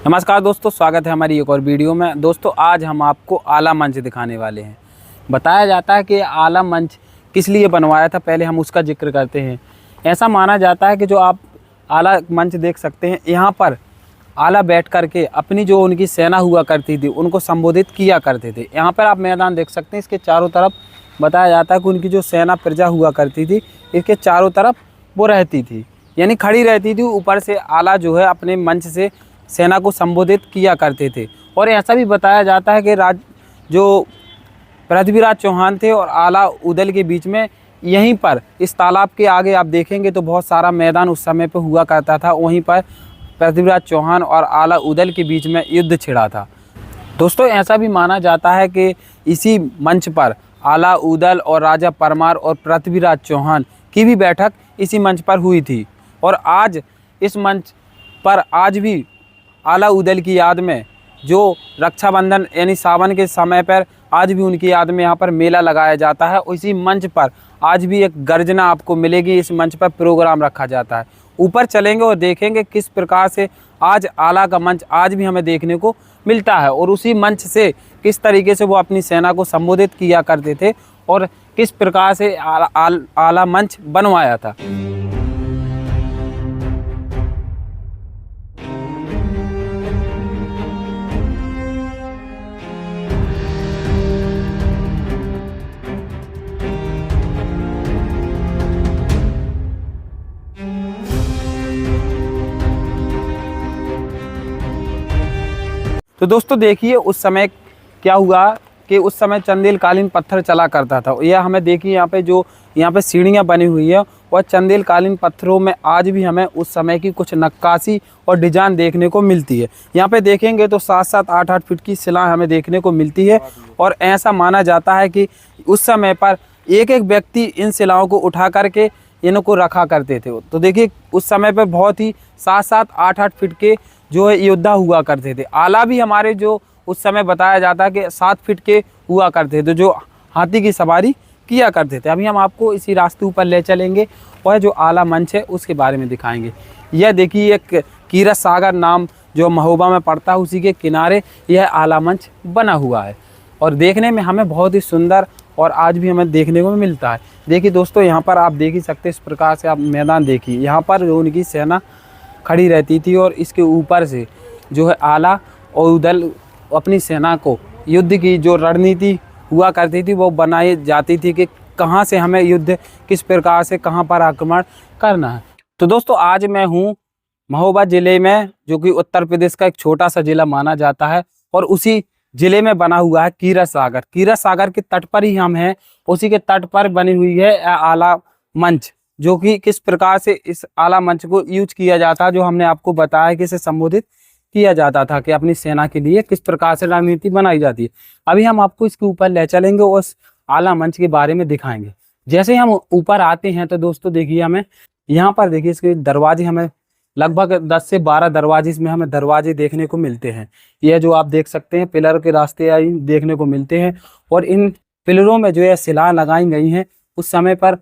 नमस्कार दोस्तों, स्वागत है हमारी एक और वीडियो में। दोस्तों आज हम आपको आला मंच दिखाने वाले हैं। बताया जाता है कि आला मंच किस लिए बनवाया था, पहले हम उसका जिक्र करते हैं। ऐसा माना जाता है कि जो आप आला मंच देख सकते हैं, यहाँ पर आला बैठ करके अपनी जो उनकी सेना हुआ करती थी उनको संबोधित किया करते थे। यहाँ पर आप मैदान देख सकते हैं, इसके चारों तरफ बताया जाता है कि उनकी जो सेना प्रजा हुआ करती थी इसके चारों तरफ वो रहती थी, यानी खड़ी रहती थी। ऊपर से आला जो है अपने मंच से सेना को संबोधित किया करते थे। और ऐसा भी बताया जाता है कि जो पृथ्वीराज चौहान थे और आला उदल के बीच में यहीं पर इस तालाब के आगे आप देखेंगे तो बहुत सारा मैदान उस समय पे हुआ करता था। वहीं पर पृथ्वीराज चौहान और आला उदल के बीच में युद्ध छिड़ा था। दोस्तों ऐसा भी माना जाता है कि इसी मंच पर आला उदल और राजा परमार और पृथ्वीराज चौहान की भी बैठक इसी मंच पर हुई थी। और आज इस मंच पर आज भी आला उदल की याद में जो रक्षाबंधन यानी सावन के समय पर आज भी उनकी याद में यहाँ पर मेला लगाया जाता है। इसी मंच पर आज भी एक गर्जना आपको मिलेगी। इस मंच पर प्रोग्राम रखा जाता है। ऊपर चलेंगे और देखेंगे किस प्रकार से आज आला का मंच आज भी हमें देखने को मिलता है और उसी मंच से किस तरीके से वो अपनी सेना को संबोधित किया करते थे और किस प्रकार से आला मंच बनवाया था। तो दोस्तों देखिए उस समय क्या हुआ कि उस समय चंदेल कालीन पत्थर चला करता था। यह हमें देखिए यहाँ पे सीढ़ियाँ बनी हुई है और चंदेल कालीन पत्थरों में आज भी हमें उस समय की कुछ नक्काशी और डिजाइन देखने को मिलती है। यहाँ पे देखेंगे तो 7-7, 8-8 फीट की शिला हमें देखने को मिलती है। और ऐसा माना जाता है कि उस समय पर एक एक व्यक्ति इन शिलाओं को उठा करके इनको रखा करते थे। तो देखिए उस समय पर बहुत ही 7-7, 8-8 फीट के जो है योद्धा हुआ करते थे। आला भी हमारे जो उस समय बताया जाता है कि 7 फीट के हुआ करते थे, जो हाथी की सवारी किया करते थे। अभी हम आपको इसी रास्ते ऊपर ले चलेंगे और जो आला मंच है उसके बारे में दिखाएंगे। यह देखिए एक कीरत सागर नाम जो महोबा में पड़ता है उसी के किनारे यह आला मंच बना हुआ है और देखने में हमें बहुत ही सुंदर और आज भी हमें देखने को मिलता है। देखिए दोस्तों यहाँ पर आप देख ही सकते इस प्रकार से आप मैदान देखिए, यहाँ पर जो उनकी सेना खड़ी रहती थी और इसके ऊपर से जो है आला और उदल अपनी सेना को युद्ध की जो रणनीति हुआ करती थी वो बनाई जाती थी कि कहाँ से हमें युद्ध किस प्रकार से कहाँ पर आक्रमण करना है। तो दोस्तों आज मैं हूँ महोबा ज़िले में, जो कि उत्तर प्रदेश का एक छोटा सा ज़िला माना जाता है और उसी ज़िले में बना हुआ है कीरत सागर। कीरत सागर के तट पर ही हम हैं, उसी के तट पर बनी हुई है आला मंच, जो कि किस प्रकार से इस आला मंच को यूज किया जाता है, जो हमने आपको बताया कि इसे संबोधित किया जाता था कि अपनी सेना के लिए किस प्रकार से रणनीति बनाई जाती है। अभी हम आपको इसके ऊपर ले चलेंगे और उस आला मंच के बारे में दिखाएंगे। जैसे ही हम ऊपर आते हैं तो दोस्तों देखिए हमें यहाँ पर देखिए इसके दरवाजे हमें लगभग 10 से 12 दरवाजे इसमें हमें दरवाजे देखने को मिलते हैं। यह जो आप देख सकते हैं पिलर के रास्ते देखने को मिलते हैं और इन पिलरों में जो है शिला लगाई गई हैं। उस समय पर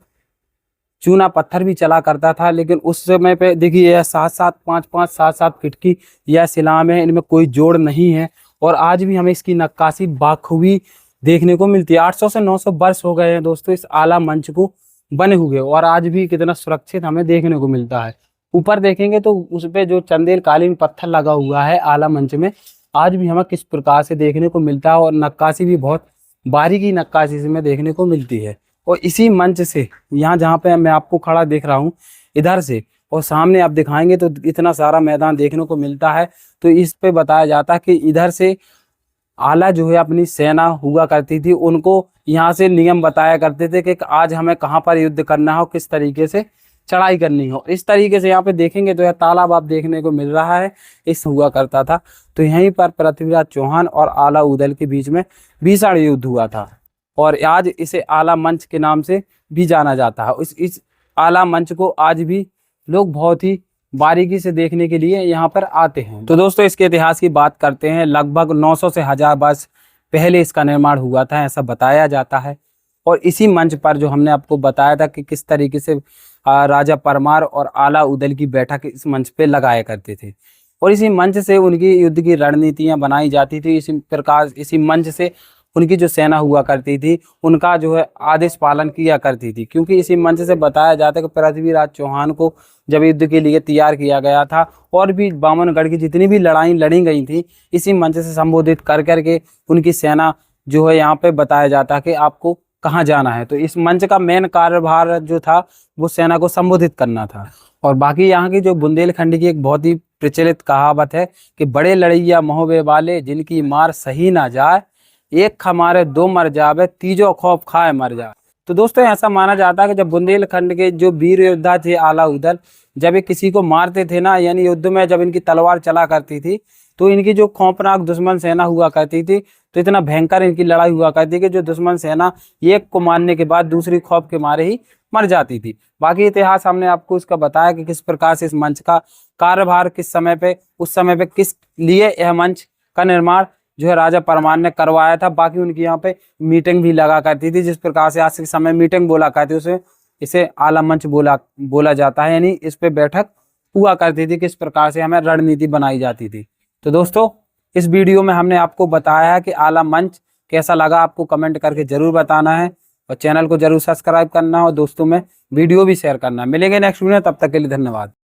चूना पत्थर भी चला करता था, लेकिन उस समय पे देखिए यह 7-7, 5-5, 7-7 फीट की यह शिला में इनमें कोई जोड़ नहीं है और आज भी हमें इसकी नक्काशी बाखूबी देखने को मिलती है। 800 से 900 वर्ष हो गए हैं दोस्तों इस आला मंच को बने हुए और आज भी कितना सुरक्षित हमें देखने को मिलता है। ऊपर देखेंगे तो उस पर जो चंदेल कालीन पत्थर लगा हुआ है आला मंच में आज भी हमें किस प्रकार से देखने को मिलता है और नक्काशी भी बहुत बारीकी नक्काशी से में देखने को मिलती है। और इसी मंच से यहाँ जहाँ पे मैं आपको खड़ा देख रहा हूँ इधर से और सामने आप दिखाएंगे तो इतना सारा मैदान देखने को मिलता है। तो इस पे बताया जाता है कि इधर से आला जो है अपनी सेना हुआ करती थी, उनको यहाँ से नियम बताया करते थे कि आज हमें कहाँ पर युद्ध करना हो, किस तरीके से चढ़ाई करनी हो। इस तरीके से यहाँ पे देखेंगे तो यह तालाब आप देखने को मिल रहा है, इस हुआ करता था। तो यहीं पर पृथ्वीराज चौहान और आला उदल के बीच में भीषण युद्ध हुआ था और आज इसे आला मंच के नाम से भी जाना जाता है। इस आला मंच को आज भी लोग बहुत ही बारीकी से देखने के लिए यहाँ पर आते हैं। तो दोस्तों इसके इतिहास की बात करते हैं। लगभग 900 से 1000 वर्ष पहले इसका निर्माण हुआ था, ऐसा बताया जाता है। और इसी मंच पर जो हमने आपको बताया था कि किस तरीके से राजा परमार और आला उदल की बैठक इस मंच पे लगाया करते थे। और इसी मंच से उनकी युद्ध की रणनीतियां बनाई जाती थी। इसी प्रकार इसी मंच से उनकी जो सेना हुआ करती थी उनका जो है आदेश पालन किया करती थी, क्योंकि इसी मंच से बताया जाता है कि पृथ्वीराज चौहान को जब युद्ध के लिए तैयार किया गया था और भी बामनगढ़ की जितनी भी लड़ाई लड़ी गई थी इसी मंच से संबोधित कर करके उनकी सेना जो है यहाँ पे बताया जाता है कि आपको कहाँ जाना है। तो इस मंच का मेन कार्यभार जो था वो सेना को संबोधित करना था। और बाकी यहाँ की जो बुंदेलखंड की एक बहुत ही प्रचलित कहावत है कि बड़े लड़ैया महोबे वाले जिनकी मार सही ना जाए, एक खमारे दो मर जावे, तीजो खौफ खाए मर जाए। तो दोस्तों ऐसा माना जाता है कि जब बुंदेलखंड के जो वीर योद्धा थे आला उदल, जब ये किसी को मारते थे ना, यानी युद्ध में जब इनकी तलवार चला करती थी तो इनकी जो खौफनाक दुश्मन सेना हुआ करती थी, तो इतना भयंकर इनकी लड़ाई हुआ करती कि जो दुश्मन सेना एक को मारने के बाद दूसरी खौफ के मारे ही मर जाती थी। बाकी इतिहास हमने आपको इसका बताया कि किस प्रकार से इस मंच का कार्यभार किस समय पे, उस समय पे किस लिए यह मंच का निर्माण जो है राजा परमार ने करवाया था। बाकी उनकी यहाँ पे मीटिंग भी लगा करती थी, जिस प्रकार से आज के समय मीटिंग बोला करती उसे इसे आला मंच बोला जाता है, यानी इस पे बैठक हुआ करती थी, किस प्रकार से हमें रणनीति बनाई जाती थी। तो दोस्तों इस वीडियो में हमने आपको बताया है कि आला मंच कैसा लगा, आपको कमेंट करके जरूर बताना है और चैनल को जरूर सब्सक्राइब करना है और दोस्तों में वीडियो भी शेयर करना है। मिलेंगे नेक्स्ट वीडियो, तब तक के लिए धन्यवाद।